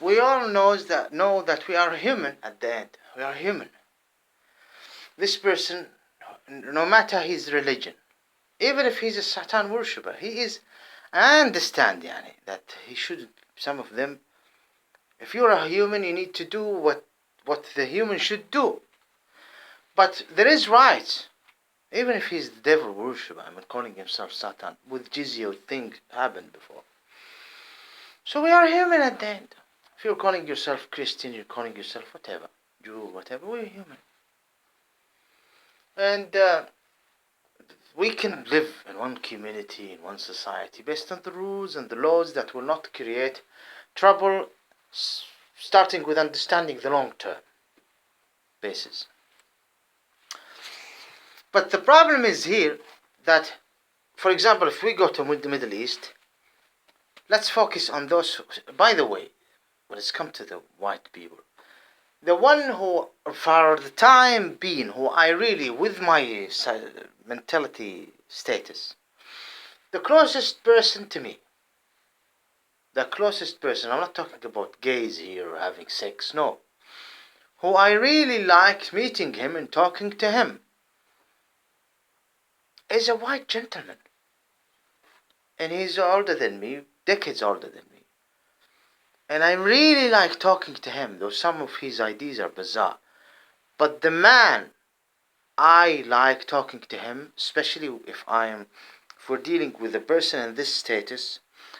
we all know that we are human at the end. We are human. This person, no matter his religion, even if he's a Satan worshipper, he is. I understand, yani, that he should. Some of them, if you're a human, you need to do what the human should do. But there is rights. Even if he's the devil worshipper, I mean, calling himself Satan, with jizya thing happened before. So we are human at the end. If you're calling yourself Christian, you're calling yourself whatever, Jew, whatever, we're human. And we can live in one community, in one society, based on the rules and the laws that will not create trouble, starting with understanding the long-term basis. But the problem is here that, for example, if we go to the Middle East, let's focus on those. By the way, when it's come to the white people, the one who, for the time being, who I really, with my mentality status, the closest person to me, the closest person, I'm not talking about gays here or having sex, no, who I really liked meeting him and talking to him, is a white gentleman. And he's older than me, decades older than me. And I really like talking to him, though some of his ideas are bizarre. But the man, I like talking to him, especially if we're dealing with a person in this status,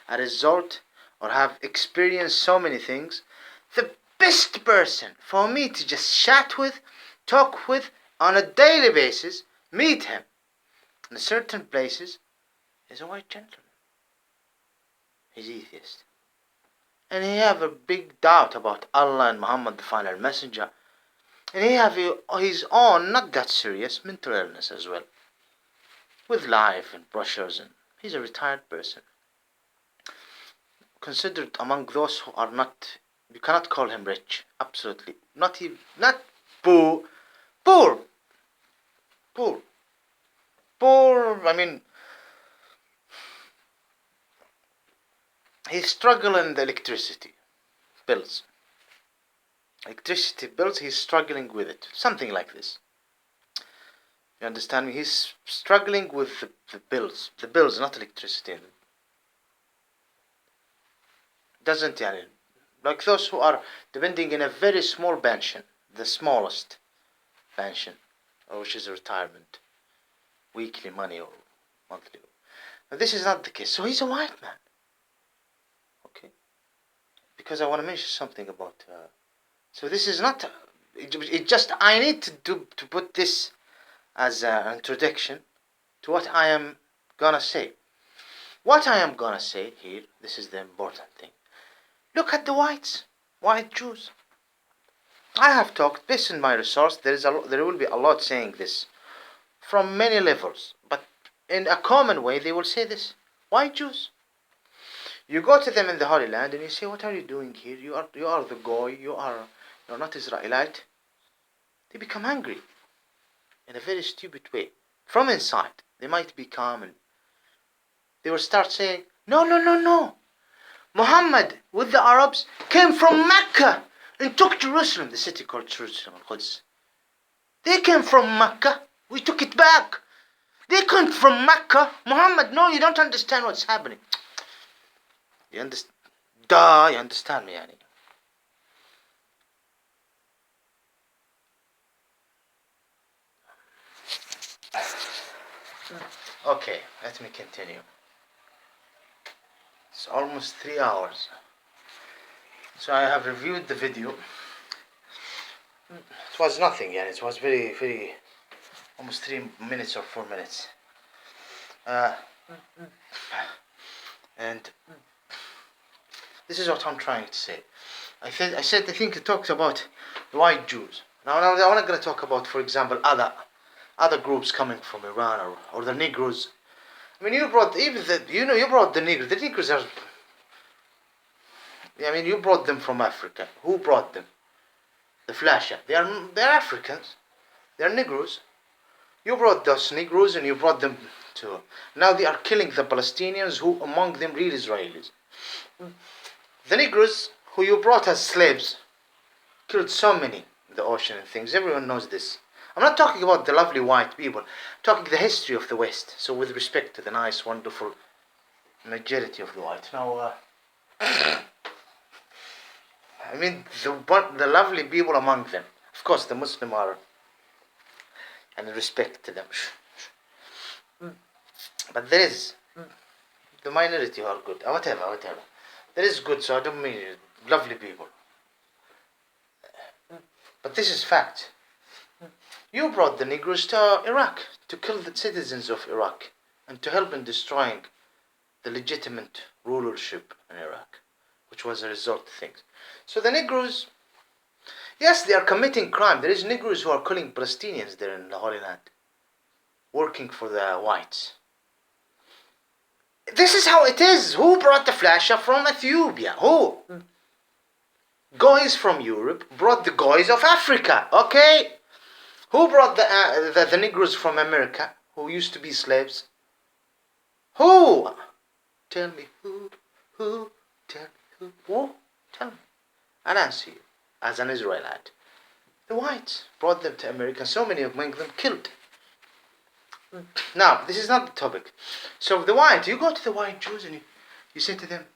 a result, or have experienced so many things, the best person for me to just chat with, talk with, on a daily basis, meet him in certain places, is a white gentleman. He's atheist. And he have a big doubt about Allah and Muhammad, the final messenger. And he have his own, not that serious, mental illness as well. With life and pressures, and he's a retired person. Considered among those who are not, you cannot call him rich, absolutely. Not poor. Poor, I mean, he's struggling the electricity bills. Electricity bills, he's struggling with it. Something like this. You understand me? He's struggling with the bills. The bills, not electricity. Doesn't, like those who are depending in a very small pension, the smallest pension, which is a retirement, weekly money or monthly. But this is not the case. So he's a white man. Okay? Because I want to mention something about. So this is not. It just I need to put this as an introduction to what I am gonna say. What I am gonna say here. This is the important thing. Look at the white Jews. I have talked, based on my resource, there will be a lot saying this, from many levels, but in a common way they will say this, white Jews. You go to them in the Holy Land and you say, what are you doing here? You are the goy, you're not Israelite. They become angry, in a very stupid way. From inside, they might be calm and they will start saying, no. Muhammad with the Arabs came from Mecca and took Jerusalem, the city called Jerusalem, Quds. They came from Mecca, we took it back. They came from Mecca. Muhammad, no, you don't understand what's happening. You understand? You understand me, Yani. Okay, let me continue. It's almost 3 hours. So I have reviewed the video. It was nothing, yeah. It was very, almost 3 minutes or 4 minutes. And this is what I'm trying to say. I think it talks about the white Jews. Now I'm not going to talk about, for example, other groups coming from Iran or the Negroes. I mean, you brought the Negroes. The Negroes are. I mean, you brought them from Africa. Who brought them? The Flasha. They're Africans. They're Negroes. You brought those Negroes and you brought them to. Now they are killing the Palestinians, who among them real Israelis. The Negroes who you brought as slaves, killed so many in the ocean and things. Everyone knows this. I'm not talking about the lovely white people. I'm talking the history of the West. So with respect to the nice, wonderful majority of the white. Now, I mean the lovely people among them. Of course, the Muslim are, and respect to them. But there is the minority who are good. Whatever. There is good, so I don't mean lovely people. But this is fact. You brought the Negroes to Iraq to kill the citizens of Iraq and to help in destroying the legitimate rulership in Iraq, which was a result of things. So the Negroes, yes, they are committing crime. There is Negroes who are killing Palestinians there in the Holy Land, working for the whites. This is how it is. Who brought the flasha from Ethiopia? Who? Guys from Europe brought the guys of Africa, okay? Who brought the Negroes from America, who used to be slaves? Who? Tell me who? Tell me who? Who? Tell me. I'll answer you, as an Israelite. The whites brought them to America, so many of them killed. Now, this is not the topic. So the white, you go to the white Jews and you say to them,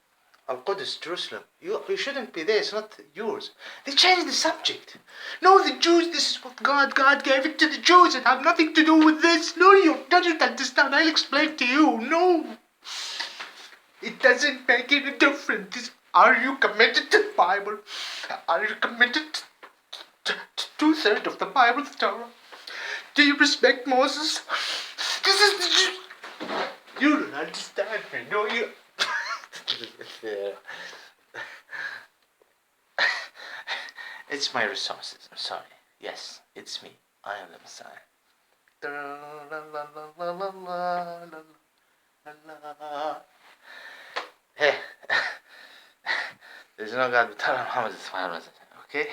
Al-Qudus, Jerusalem, you shouldn't be there, it's not yours. They change the subject. No, the Jews, this is what God gave it to the Jews, it had nothing to do with this. No, you don't understand, I'll explain to you. No, it doesn't make any difference. Are you committed to the Bible? Are you committed to 2/3 of the Bible's Torah? Do you respect Moses? This is the Jew. You don't understand me, no, you. It's my resources. I'm sorry. Yes, it's me. I am the Messiah. Hey, there's no God but Allah. Muhammad is the final message. Okay?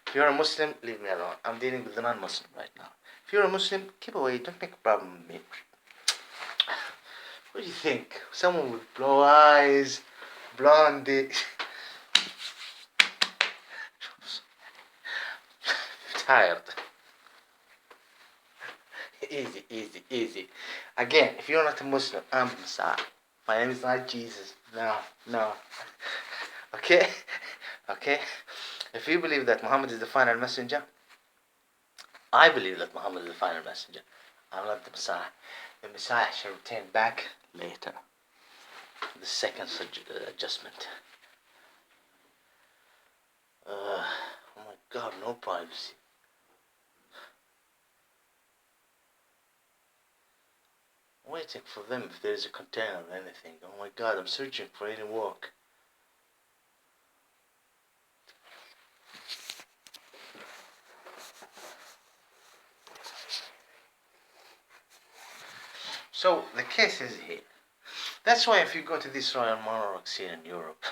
If you're a Muslim, leave me alone. I'm dealing with the non-Muslim right now. If you're a Muslim, keep away. Don't make a problem with me. What do you think? Someone with blue eyes, blondie. Tired. Easy. Again, if you're not a Muslim, I'm the Messiah. My name is not Jesus. No. Okay? If you believe that Muhammad is the final messenger, I believe that Muhammad is the final messenger. I'm not the Messiah. The Messiah shall return back later. The second adjustment. Oh my God, no privacy. I'm waiting for them if there is a container or anything. Oh my God, I'm searching for any work. So the case is here. That's why if you go to these royal monarchs here in Europe,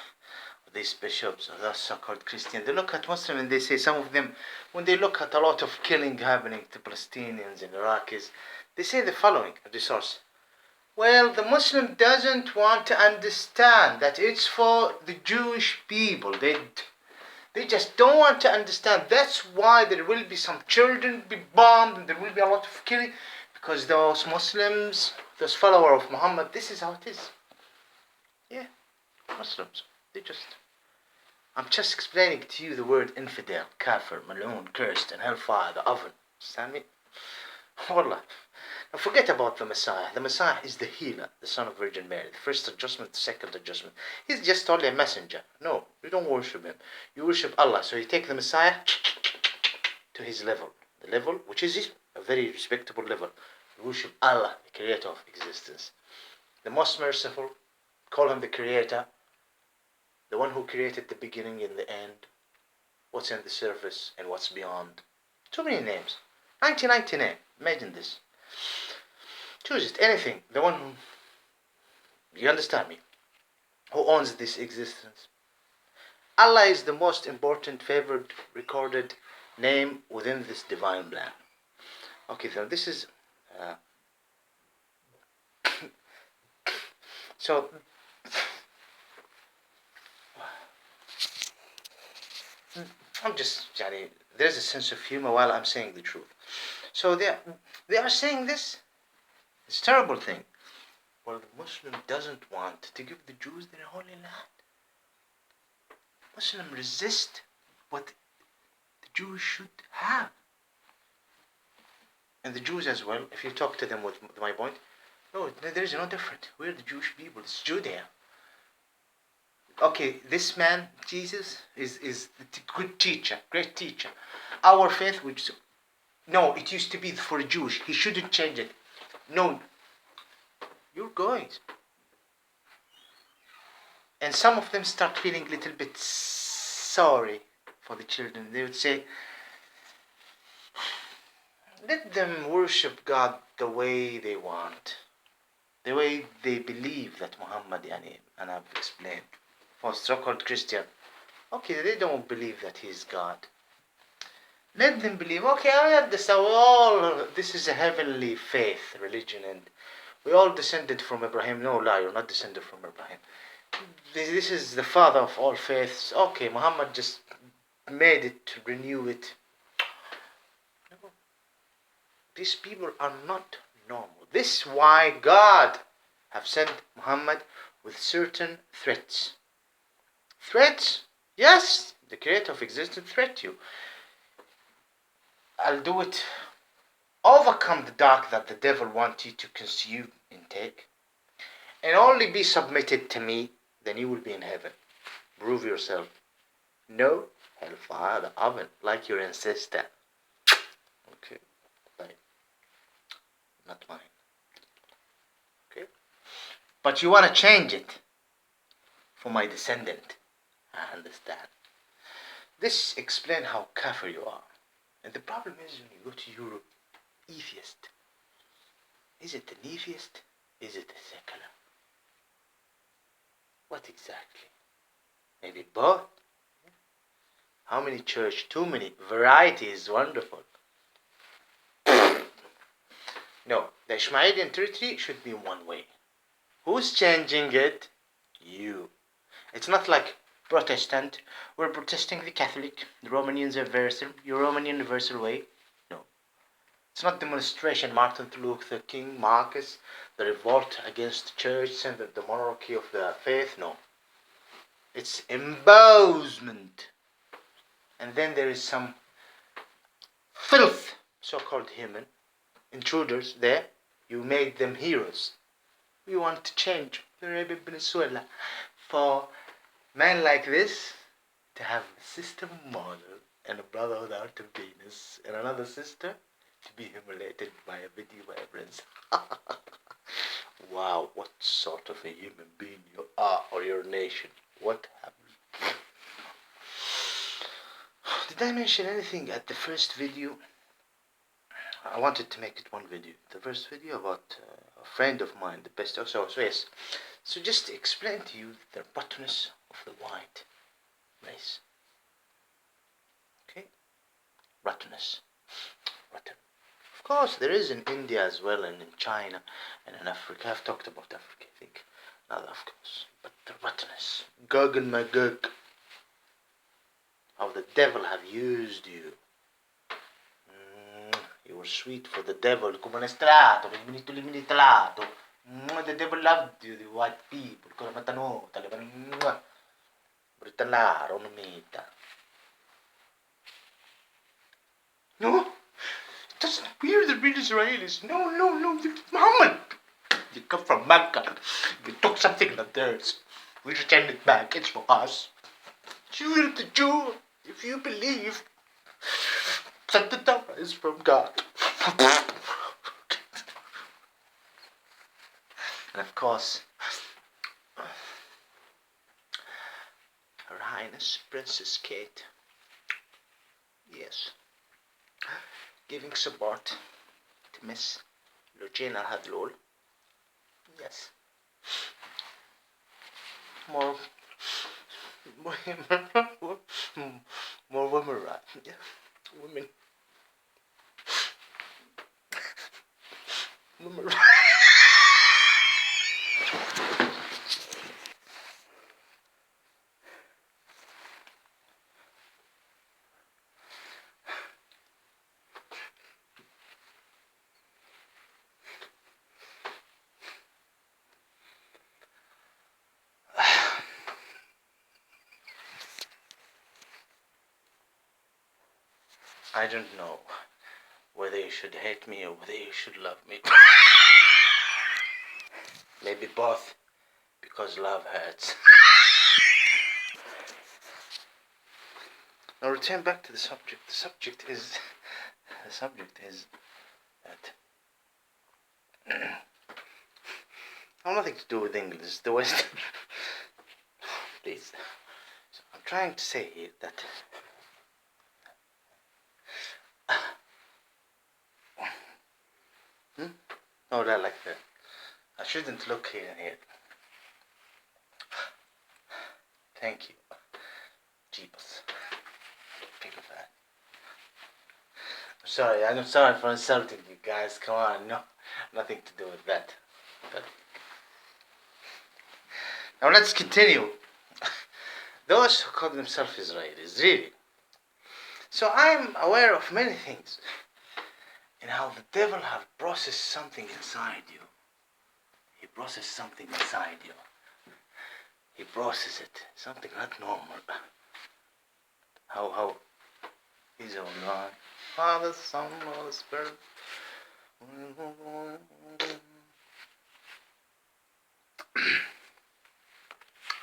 these bishops or those so-called Christians, they look at Muslims and they say, some of them, when they look at a lot of killing happening to Palestinians and Iraqis, they say the following at the source. Well, the Muslim doesn't want to understand that it's for the Jewish people. They just don't want to understand. That's why there will be some children be bombed and there will be a lot of killing. Because those Muslims, those followers of Muhammad, this is how it is. Yeah, Muslims, I'm just explaining to you the word infidel, kafir, maloon, cursed, and hellfire, the oven. Understand me? Wallah. Now forget about the Messiah. The Messiah is the healer, the son of Virgin Mary. The first adjustment, the second adjustment. He's just only a messenger. No, you don't worship him. You worship Allah. So you take the Messiah to his level. The level, which is a very respectable level. You worship Allah, the creator of existence. The most merciful, call him the creator. The one who created the beginning and the end. What's in the surface and what's beyond. Too many names. 1999. Imagine this. Choose it, anything. The one who, you understand me, who owns this existence. Allah is the most important, favored, recorded name within this divine plan. Okay, so this is so I'm just, يعني, there's a sense of humor while I'm saying the truth. So they are saying this. It's a terrible thing. Well, the Muslim doesn't want to give the Jews their holy land. Muslim resist what the Jews should have. And the Jews as well, if you talk to them with my point, no, there is no different. We're the Jewish people. It's Judea. Okay, this man, Jesus, is the good teacher, great teacher. Our faith, which, no, it used to be for Jewish. He shouldn't change it. No, you're going. And some of them start feeling a little bit sorry for the children. They would say, let them worship God the way they want, the way they believe that Muhammad, and I've explained, for so-called Christian. Okay, they don't believe that he's God. Let them believe, okay, I understand, this is a heavenly faith, religion, and we all descended from Abraham. No, lie, you're not descended from Abraham. This is the father of all faiths. Okay, Muhammad just made it to renew it. No. These people are not normal. This is why God have sent Muhammad with certain threats. Threats? Yes, the creator of existence threat you. I'll do it. Overcome the dark that the devil wants you to consume and take, and only be submitted to me, then you will be in heaven. Prove yourself. No hellfire, the oven, like your ancestor. Okay, fine. Not mine. Okay, but you want to change it for my descendant. I understand. This explains how kafir you are. And the problem is when you go to Europe, atheist. Is it an atheist? Is it a secular? What exactly? Maybe both? How many church? Too many. Variety is wonderful. No, the Ishmaelian territory should be one way. Who's changing it? You. It's not like Protestant. We're protesting the Catholic, the Roman universal way. No. It's not demonstration, Martin Luther King, Marcus, the revolt against the church and the monarchy of the faith. No. It's embossment. And then there is some filth, so-called human intruders there. You made them heroes. We want to change Venezuela for men like this to have a system model and a brotherhood out of Venus and another sister to be humiliated by a video evidence. Wow, what sort of a human being you are, or your nation. What happened? Did I mention anything at the first video? I wanted to make it one video. The first video about a friend of mine, the best. So yes. So just to explain to you the rottenness of the white race. Okay? Rottenness. Rotten. Of course, there is in India as well, and in China, and in Africa. I've talked about Africa, I think. Not of course. But the rottenness. Gog and Magog. How the devil have used you. You were sweet for the devil. Come strato, ministrato. The devil loved you, the white people. Come matanota, Britanaro, mita. No, that's weird. The real Israelis. No. Muhammad. You come from Mecca. You took something of theirs. We return it back. It's for us. You're the Jew. If you believe that the Torah is from God. And of course, Her Highness Princess Kate, yes, giving support to Miss Lugena Hadlol, yes, more women right, yeah. Women right. I don't know whether you should hate me or whether you should love me. Maybe both, because love hurts. Now return back to the subject. The subject is that I have nothing to do with English. The West. Please. So I'm trying to say here that oh, that like that. I shouldn't look here and here. Thank you. Jeepers. Pick of that. I'm sorry for insulting you guys. Come on, no, nothing to do with that. But now let's continue. Those who call themselves Israelis, really. So I'm aware of many things, and how the devil have processed something inside you. He processed something inside you. He processed it, something not normal. How he's all God, Father, Son, Holy Spirit.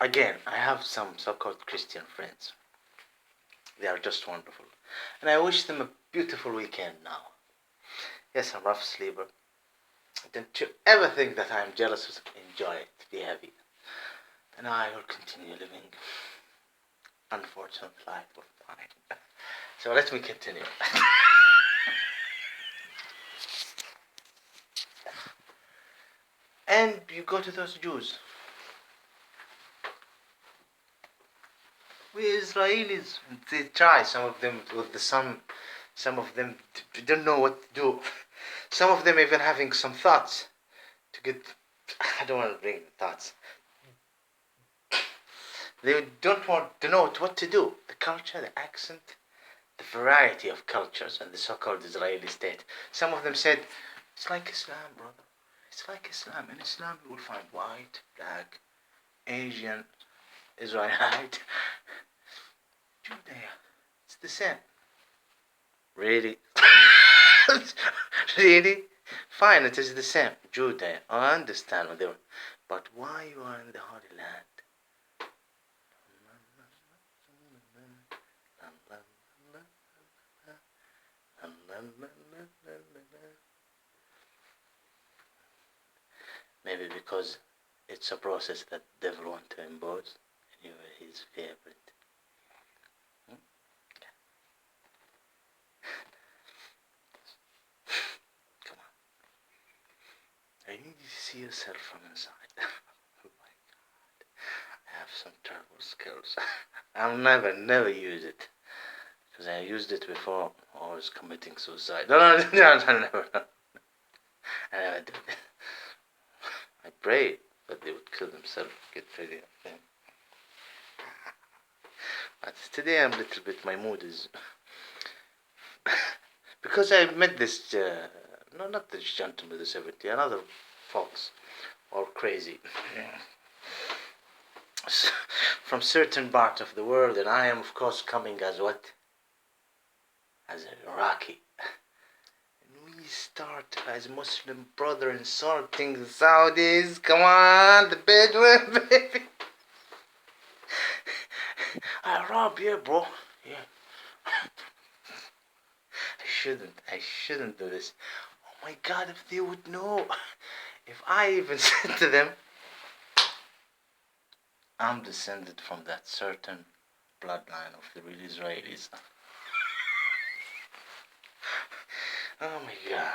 Again, I have some so-called Christian friends. They are just wonderful, and I wish them a beautiful weekend now. Yes, I'm rough sleeper. Don't you ever think that I'm jealous of them. Enjoy it, be happy. And I will continue living unfortunate life of mine. So let me continue. And you go to those Jews. We Israelis, they try, some of them with the sun, some of them don't know what to do. Some of them even having some thoughts to get, I don't want to bring thoughts. They don't want to know what to do. The culture, the accent, the variety of cultures and the so-called Israeli state. Some of them said, it's like Islam, brother. It's like Islam. In Islam you will find white, black, Asian, Israelite, Judea. It's the same. Really? Really? Fine, it is the same. Judea. I understand what they were. But why you are in the Holy Land? Maybe because it's a process that the devil wants to impose, and you are his favorite. Come on. I need you to see yourself from inside. Oh my God. I have some terrible skills. I'll never use it. Because I used it before I was committing suicide. No, never. I never did it. I prayed that they would kill themselves, get ready of them. But today I'm a little bit, my mood is... because I met this, no, not this gentleman, the 70, another folks, all crazy. From certain part of the world, and I am of course coming as what? As a Iraqi. And we start as Muslim brother insulting the Saudis. Come on, the Bedouin, baby. Arab, yeah, bro. Yeah. I shouldn't do this. Oh my God, if they would know. If I even said to them, I'm descended from that certain bloodline of the real Israelis. Oh my God.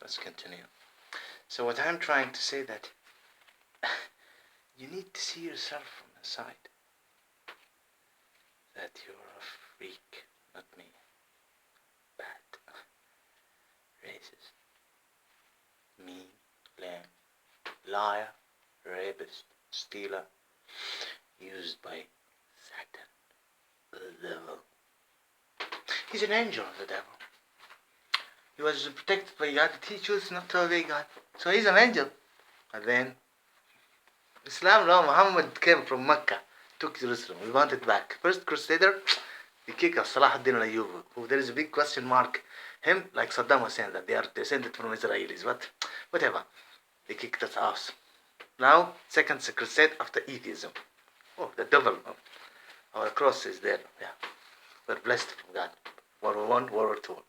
Let's continue. So what I'm trying to say that you need to see yourself from inside. That you're a freak, not me. Bad. Racist. Mean. Lame. Liar. Rapist. Stealer. Used by Satan. The devil. He's an angel of the devil. He was protected by God. He chose not to obey God. So he's an angel. And then Islam, no, Muhammad came from Mecca, took Jerusalem. We want it back. First Crusader, He kicked us, Salah ad-Din al-Ayyubi, who there is a big question mark. Him, like Saddam was saying that they are descended from Israelis, but whatever. They kicked us out. Now, second crusade after atheism. Oh, the devil. Our cross is there. Yeah. We're blessed from God. World War One, World War Two.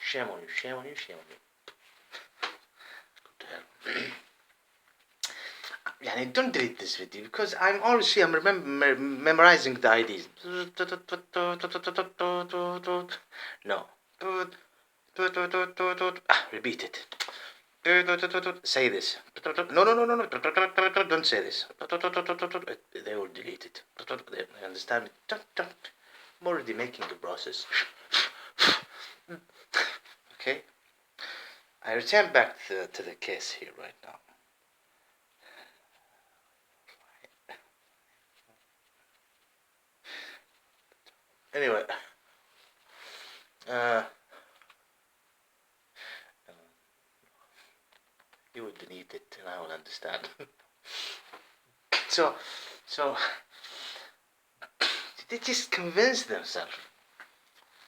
Shame on you, shame on you, shame on you. Go to hell. Yeah, don't delete this video because I'm always here. I'm memorizing the IDs. No. Repeat it. Say this. No. Don't say this. They will delete it. They understand me. I'm already making the process. Okay. I return back to the case here right now. Anyway, you will delete it and I will understand. So, they just convince themselves.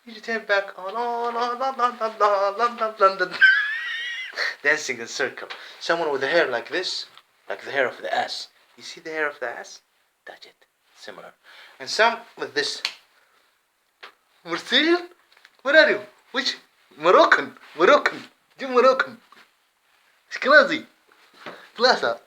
You return back on London, dancing in a circle. Someone with the hair like this, like the hair of the ass. You see the hair of the ass? Touch it. Similar. And some with this. Brazilian? Where are you? Which? Moroccan. You Moroccan. Ashkenazi. Plaza.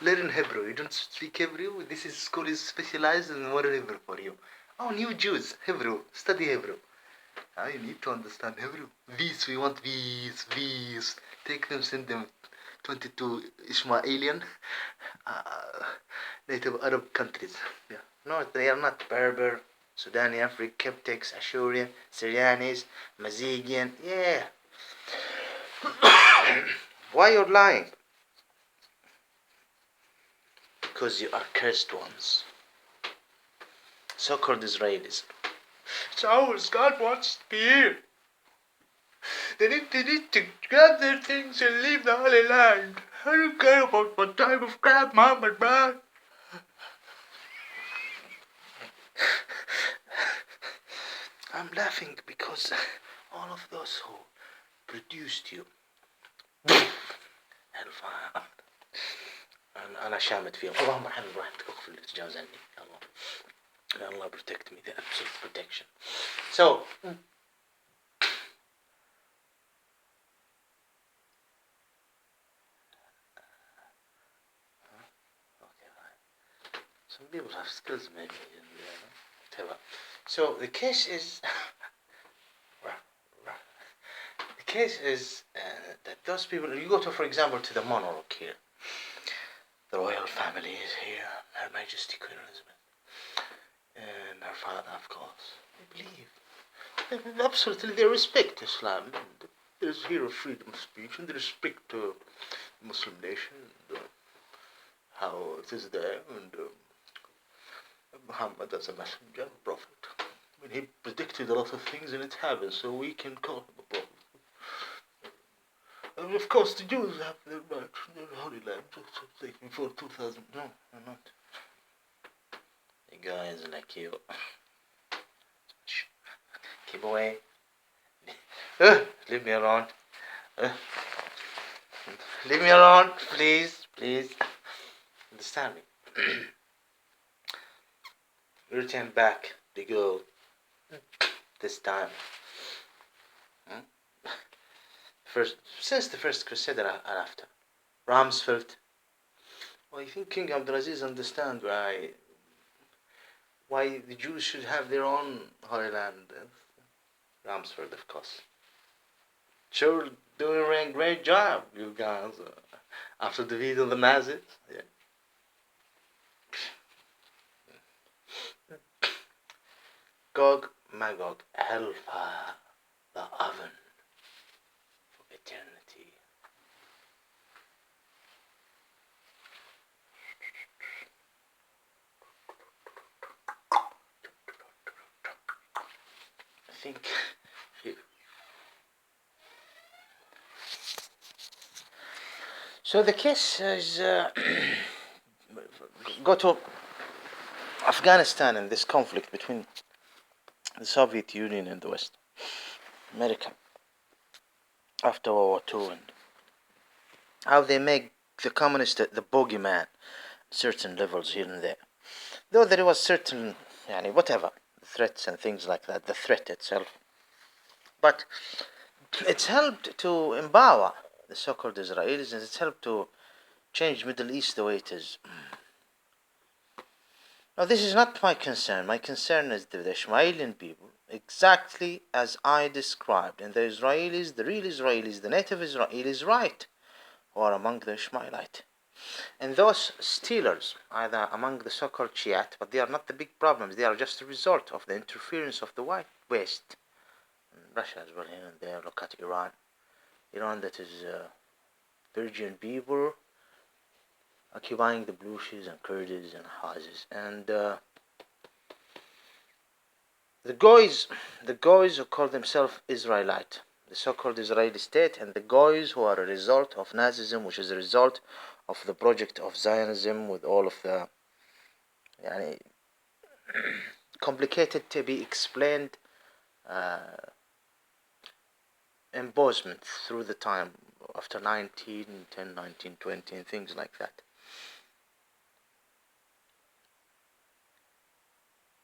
Learn Hebrew. You don't speak Hebrew? This school is specialized in modern Hebrew for you. Oh, new Jews. Hebrew. Study Hebrew. You need to understand Hebrew. These, we want these. Take them, send them 22 Ishmaelian native Arab countries. Yeah. No, they are not Berber, Sudani, African, Coptics, Ashurian, Syrianis, Mazigian. Yeah. Why you're lying? Because you are cursed ones. So-called Israelis. It's ours. God wants to be here. They need to grab their things and leave the Holy Land. I don't care about what type of crap Muhammad brought. I'm laughing because all of those who produced you hellfire. أنا شامت فيهم. اللهم حمد راح تكفل تتجاوز عني. Allah protect me, the absolute protection. So, some people have skills maybe. Whatever. So the case is, that those people, you go to, for example, to the monarch here. The royal family is here, Her Majesty Queen Elizabeth. And her father, of course. They believe. Absolutely, they respect Islam. There's here a freedom of speech and they respect the Muslim nation and how it is there. And Muhammad as a messenger, a prophet. I mean, he predicted a lot of things and it happened, so we can call him a prophet. And of course, the Jews have their rights, their Holy Land, before 2000. No, I'm not. The guys like you. Keep away. Leave me alone. Leave me alone, please. Understand me. Return back the girl. This time. Since the first crusade and after. Ramsfeld. Well, I think King Abdulaziz understand why the Jews should have their own Holy Land. Ramsford, of course. Sure, doing a great job, you guys. After defeating the Nazis. Yeah. Gog, Magog, hellfire, the oven for eternity. I think so So the case is go to Afghanistan and this conflict between the Soviet Union and the West, America, after World War II, and how they make the communist the bogeyman, certain levels here and there. Though there was certain, whatever, threats and things like that, the threat itself. But it's helped to empower the so-called Israelis, and it's helped to change Middle East the way it is. Now, this is not my concern. My concern is the Ishmaelian people, exactly as I described. And the Israelis, the real Israelis, the native Israelis, right, who are among the Ishmaelite. And those stealers, either among the so-called Shiite, but they are not the big problems. They are just a result of the interference of the white West. And Russia as well here and there. Look at Iran. Iran that is virgin people occupying the Baluchis and Kurds and Hazis. And the Goys who call themselves Israelite, the so-called Israeli state, and the Goys who are a result of Nazism, which is a result of the project of Zionism, with all of the complicated to be explained embossment through the time after 1910, 1920 and things like that.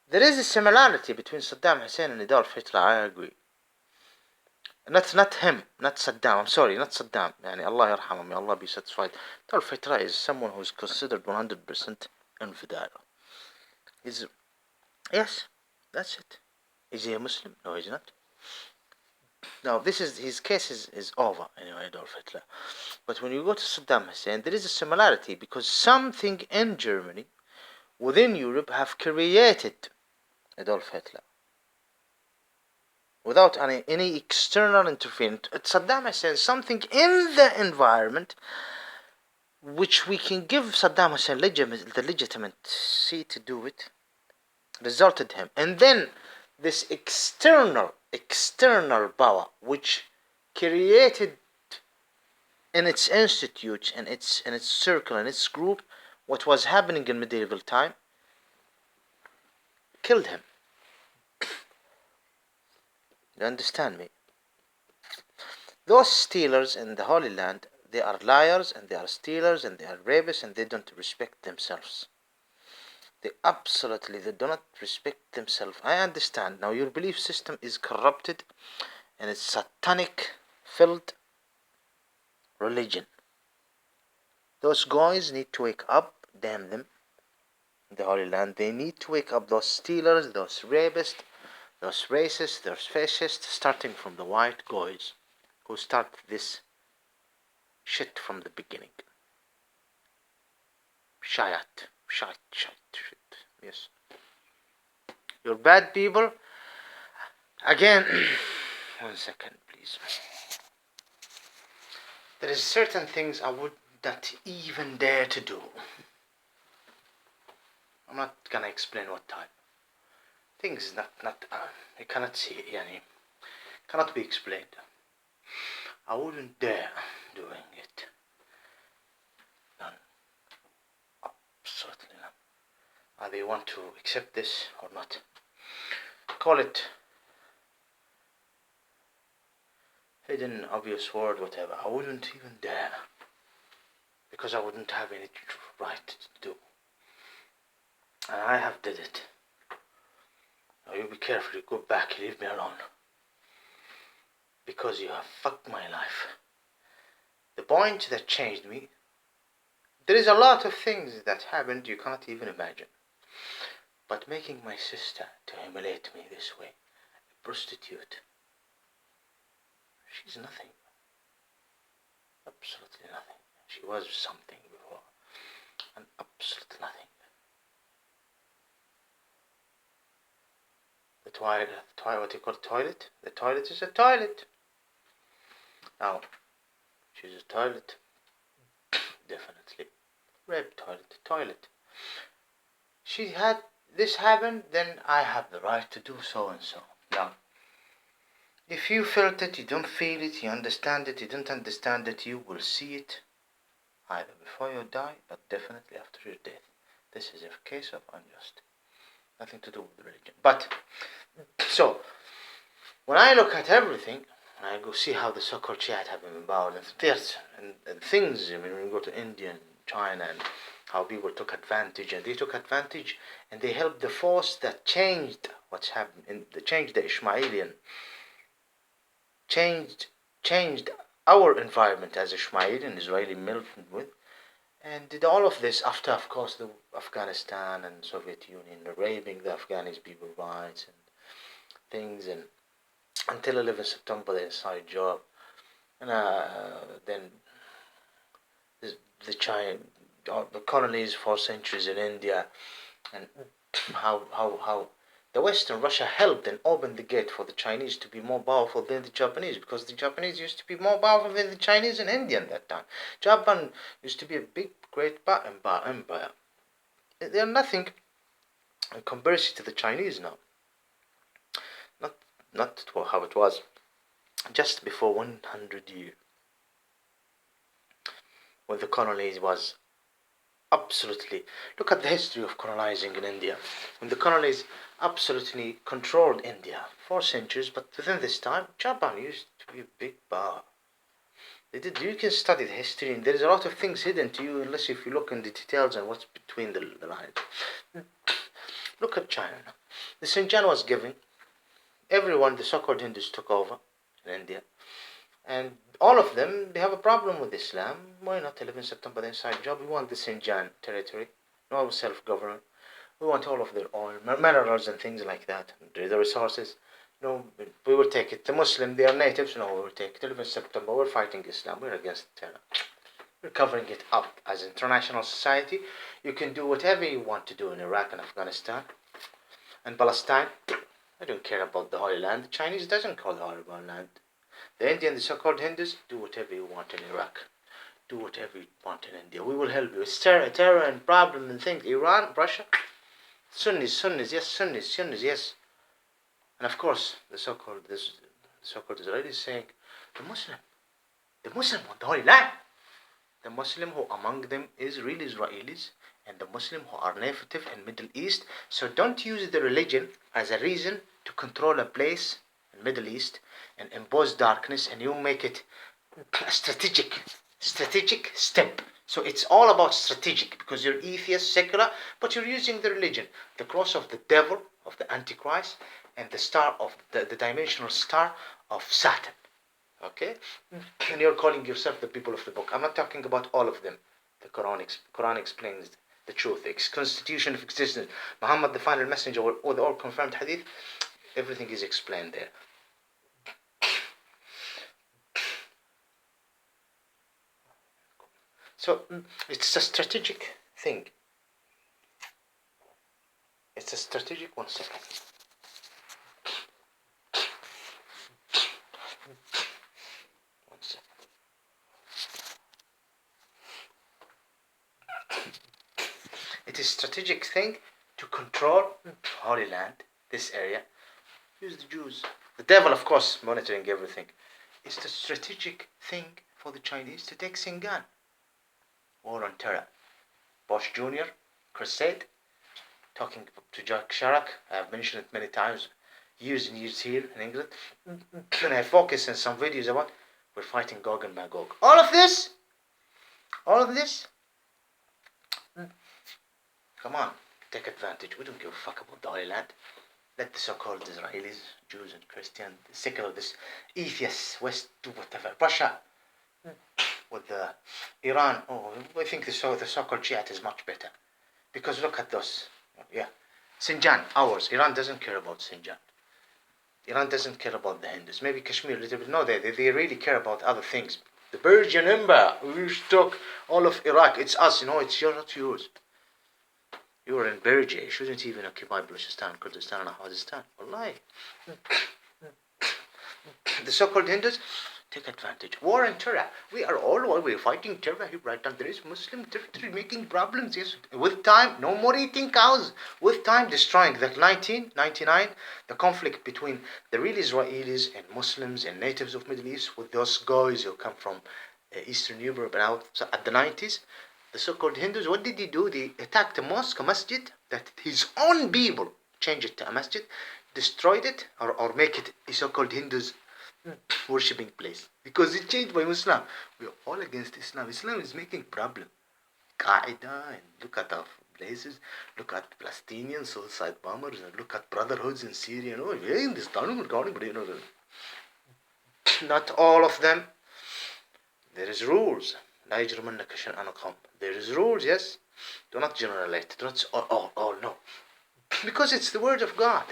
There is a similarity between Saddam Hussein and Adolf Hitler, I agree. Not him, not Saddam, I'm sorry, not Saddam. Allah yarhamah, may Allah be satisfied. Adolf Hitler is someone who is considered 100% infidel. Yes, that's it. Is he a Muslim? No, he's not. Now, his case is over, anyway, Adolf Hitler. But when you go to Saddam Hussein, there is a similarity, because something in Germany, within Europe, have created Adolf Hitler without any external interference. Saddam Hussein, something in the environment which we can give Saddam Hussein the legitimacy to do it, resulted him. And then this external power which created in its institutes, in its circle, in its group, what was happening in medieval time, killed him. You understand me? Those stealers in the Holy Land, they are liars and they are stealers and they are rapists and they don't respect themselves. They do not respect themselves. I understand. Now your belief system is corrupted and it's satanic filled religion. Those guys need to wake up, damn them, in the Holy Land. They need to wake up, those stealers, those rapists, those racists, those fascists, starting from the white guys who start this shit from the beginning. Shite. Yes. You're bad people. Again, 1 second, please. There is certain things I would not even dare to do. I'm not gonna explain what type. Things not you cannot see, cannot be explained. I wouldn't dare doing it. None. Absolutely none. Either you want to accept this or not. Call it hidden, obvious word, whatever. I wouldn't even dare. Because I wouldn't have any right to do. And I have did it. Now you be careful, you go back, you leave me alone. Because you have fucked my life. The point that changed me, there is a lot of things that happened you cannot even imagine. But making my sister to humiliate me this way, a prostitute, she's nothing. Absolutely nothing. She was something before, and absolutely nothing. What you call toilet? The toilet is a toilet. Now, she's a toilet. Definitely. Rape toilet. She had this happen, then I have the right to do so and so. Now, if you felt it, you don't feel it, you understand it, you don't understand it, you will see it. either before you die, but definitely after your death. This is a case of unjust. Nothing to do with religion. But, so, when I look at everything, and I go see how the so-called Shiite have been involved in theater and things, I mean, when we go to India and China and how people took advantage, and they took advantage and they helped the force that changed what's happened, changed the Ishmaelian, changed our environment as Ishmaelian, Israeli militant with, and did all of this after, of course, the Afghanistan and Soviet Union raping the Afghanis people rights and things, and until 11 September the inside job, and then the China, the colonies for centuries in India, and how the West and Russia helped and opened the gate for the Chinese to be more powerful than the Japanese, because the Japanese used to be more powerful than the Chinese and Indian that time. Japan used to be a big, great empire. They are nothing in comparison to the Chinese now. Not how it was just before 100 years, when the colonies was absolutely, look at the history of colonizing in India, when the colonies absolutely controlled India for centuries, but within this time Japan used to be a big power. You can study the history, and there's a lot of things hidden to you unless if you look in the details and what's between the lines. Look at China now. The Xinjiang was given, everyone, the so-called Hindus took over in India, and all of them, they have a problem with Islam. Why not 11 September, the inside job? We want the Xinjiang territory, no self-government. We want all of their oil, minerals and things like that, the resources. No, we will take it. The Muslim, they are natives. No, we will take it. 11 September, we're fighting Islam. We're against terror. We're covering it up as international society. You can do whatever you want to do in Iraq and Afghanistan and Palestine. I don't care about the Holy Land. The Chinese doesn't call the Holy Land. The Indian, the so-called Hindus, do whatever you want in Iraq. Do whatever you want in India. We will help you. It's terror and problem and things. Iran, Russia, Sunnis, yes. And of course, the so-called Israelis saying, the Muslim want the Holy Land. The Muslim who among them is real Israelis, and the Muslim who are native in Middle East. So don't use the religion as a reason to control a place in Middle East and impose darkness, and you make it a strategic step. So it's all about strategic, because you're atheist, secular, but you're using the religion, the cross of the devil, of the Antichrist, and the star of the dimensional star of Saturn. Okay? And you're calling yourself the people of the book. I'm not talking about all of them. The Quran explains the truth, the constitution of existence, Muhammad the final messenger, or the all confirmed hadith, everything is explained there. So it's a strategic thing. It's a strategic, 1 second. It is a strategic thing to control Holy Land, this area. Use the Jews. The devil, of course, monitoring everything. It's the strategic thing for the Chinese to take Xinjiang. War on terror. Bush Jr., Crusade, talking to Jack Chirac. I have mentioned it many times, years and years here in England. And I focus in some videos about we're fighting Gog and Magog. All of this, come on, take advantage. We don't give a fuck about the Holy Land. Let the so-called Israelis, Jews and Christians, the secular, this atheists, West, do whatever. Russia, with Iran, I think the so-called Shiite is much better. Because look at those. Yeah. Xinjiang, ours. Iran doesn't care about Xinjiang. Iran doesn't care about the Hindus. Maybe Kashmir a little bit. No, they really care about other things. The Persian Empire. We took all of Iraq. It's us, it's not yours. You are in Persia. You shouldn't even occupy Balochistan, Kurdistan, and Afghanistan. Wallahi. The so-called Hindus take advantage. War and terror. We're fighting terror here right now. There is Muslim territory making problems. Yes. With time, no more eating cows. With time, destroying. The 1999, the conflict between the real Israelis and Muslims and natives of Middle East with those guys who come from Eastern Europe now. So at the 90s, the so-called Hindus, what did they do? They attacked a mosque, a masjid, that his own people changed it to a masjid, destroyed it, or make it a so-called Hindus worshipping place. Because it changed by Islam. We are all against Islam. Islam is making problem. Qaeda, and look at our places, look at Palestinian suicide bombers, and look at brotherhoods in Syria. No, not all of them. There is rules. There is rules, yes. Do not generalize. Do not say, oh, no. Because it's the word of God.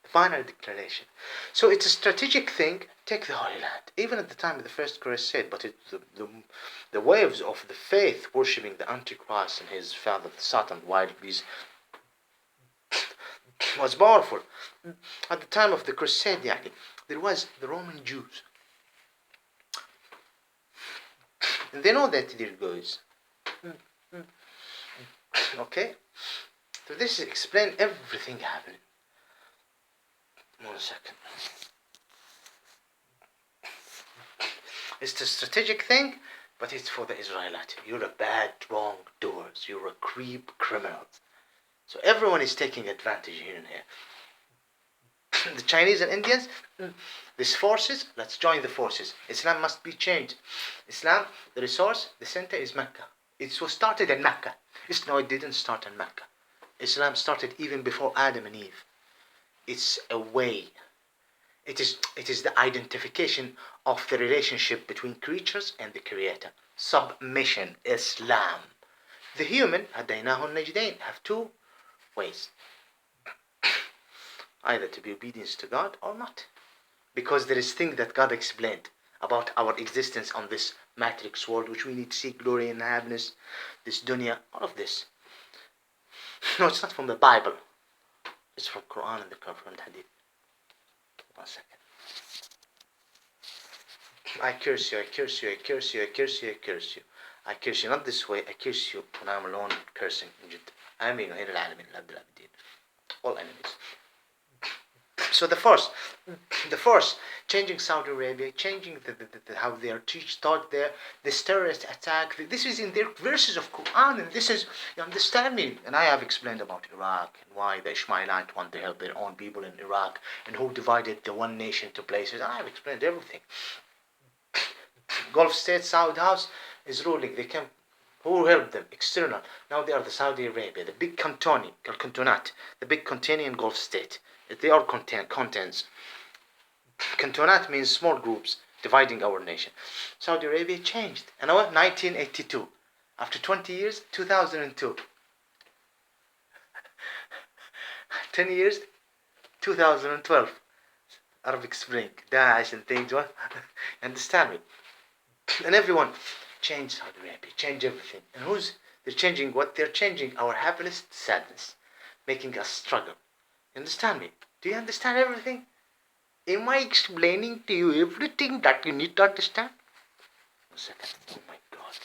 The final declaration. So it's a strategic thing. Take the Holy Land. Even at the time of the First Crusade, but the waves of the faith worshipping the Antichrist and his father, Satan, while he's was powerful. At the time of the Crusade, there was the Roman Jews. And they know that there goes. Okay? So this explains everything happening. 1 second. It's a strategic thing, but it's for the Israelites. You're a bad, wrong doers. You're a creep criminal. So everyone is taking advantage here and here. The Chinese and Indians, these forces, let's join the forces. Islam must be changed. Islam, the resource, the center is Mecca. It was started in Mecca. No, it didn't start in Mecca. Islam started even before Adam and Eve. It's a way. It is the identification of the relationship between creatures and the Creator. Submission, Islam. The human, هديناه النجدين, have two ways. Either to be obedience to God or not. Because there is thing that God explained about our existence on this matrix world, which we need to seek glory and happiness, this dunya, all of this. No, it's not from the Bible. It's from Quran and the confirmed Hadith. 1 second. I curse you, I curse you, I curse you, I curse you, I curse you. I curse you, not this way, I curse you when I'm alone cursing in Jid. Ameen, وهنا العالمين العبد العابدين. All enemies. So the force, changing Saudi Arabia, changing how they are taught there, this terrorist attack, this is in their verses of Quran, and this is, you understand me? And I have explained about Iraq, and why the Ishmaelian want to help their own people in Iraq, and who divided the one nation to places. I have explained everything. Gulf State, Saudi House is ruling. They can, who helped them? External. Now they are the Saudi Arabia, the big cantonate, the big Cantonian Gulf State. They are contents. Cantonate means small groups dividing our nation. Saudi Arabia changed. And 1982. After 20 years, 2002. 10 years, 2012. Arabic Spring, Daesh and things. What? Understand me? And everyone changed Saudi Arabia, changed everything. And they're changing what? They're changing our happiness to sadness, making us struggle. You understand me? Do you understand everything? Am I explaining to you everything that you need to understand? 1 second. Oh my God.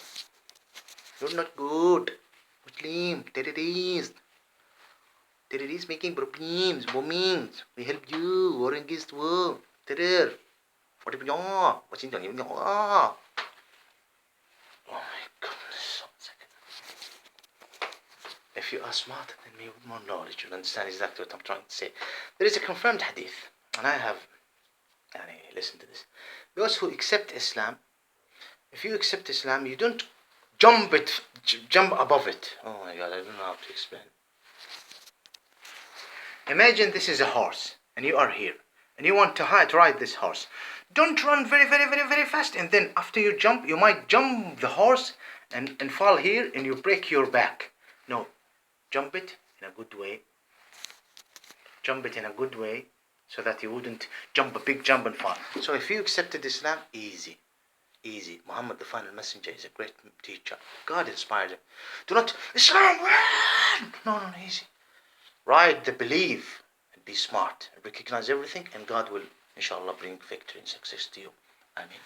You're not good. Muslim, terrorist. Terrorists making problems, bombings. We help you. War against war. Terror. Oh my goodness. 1 second. If you are smarter than me with more knowledge, you'll understand exactly what I'm trying to say. There is a confirmed hadith, and I have listen to this. Those who accept Islam, if you accept Islam, you don't jump above it. Oh my God, I don't know how to explain. Imagine this is a horse, and you are here, and you want to ride this horse. Don't run very, very, very, very fast, and then after you jump, you might jump the horse and fall here, and you break your back. No, jump it in a good way. Jump it in a good way, so that you wouldn't jump a big jump and fall. So if you accepted Islam, easy. Muhammad, the final messenger, is a great teacher. God inspired him. Do not, Islam, no, easy. Ride the belief and be smart. Recognize everything, and God will, inshallah, bring victory and success to you. Ameen.